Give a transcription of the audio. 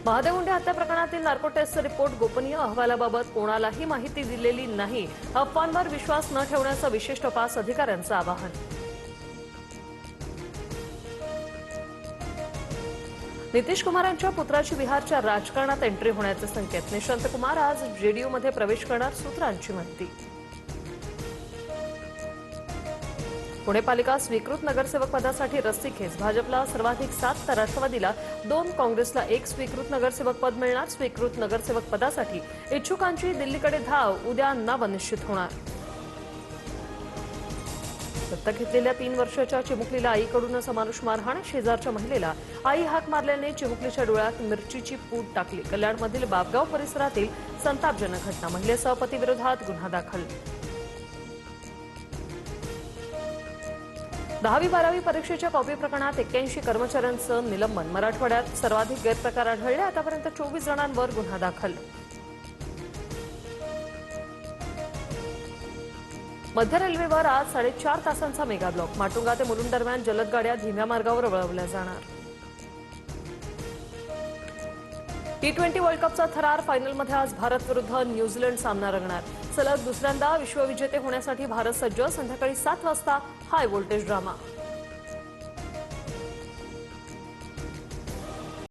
महादेव मुंडे हत्या प्रकरणातील narco taste report गोपनीय अहवालाबाबत कोणालाही माहिती दिलेली नाही. अफवांवर विश्वास न ठेवण्याचं विशेष तपास अधिकाऱ्यांचं आवाहन. नितीश कुमारांच्या पुत्राची बिहारच्या राजकारणात एंट्री होण्याचे संकेत. निशांत कुमार आज जेडीयूमध्ये प्रवेश करणार, सूत्रांची माहिती. पुणे पालिका स्वीकृत नगरसेवक पदासाठी रस्सीखेच. भाजपला सर्वाधिक 7 तर राष्ट्रवादीला 2, काँग्रेसला 1 स्वीकृत नगरसेवक पद मिळणार. स्वीकृत नगरसेवक पदासाठी इच्छुकांची दिल्लीकडे धाव. उद्या नाव निश्चित होणार. दत्तक घेतलेल्या 3 वर्षाच्या चिमुकलीला आईकडूनच अमानुष मारहाण. शेजारच्या महिलेला आई हाक मारल्याने चिमुकलीच्या डोळ्यात मिरचीची पूड टाकली. कल्याणमधील बाबगाव परिसरातील संतापजनक घटना. महिलेसह पतीविरोधात गुन्हा दाखल. 10वी-12वी परीक्षेच्या कॉपी प्रकरणात 81 कर्मचाऱ्यांचं निलंबन. मराठवाड्यात सर्वाधिक गैरप्रकार आढळले. आतापर्यंत 24 जणांवर गुन्हा दाखल. मध्य रेल्वेवर आज 4.5 तासांचा मेगा ब्लॉक. माटुंगा ते मुलुंड दरम्यान जलद गाड्या धीम्या मार्गावर वळवल्या जाणार. T20 वर्ल्ड कपचा थरार. फायनलमध्ये आज भारत विरुद्ध न्यूझीलंड सामना रंगणार. सलग दुसऱ्यांदा विश्वविजेते होण्यासाठी भारत सज्ज. संध्याकाळी 7 वाजता हाय व्होल्टेज ड्रामा.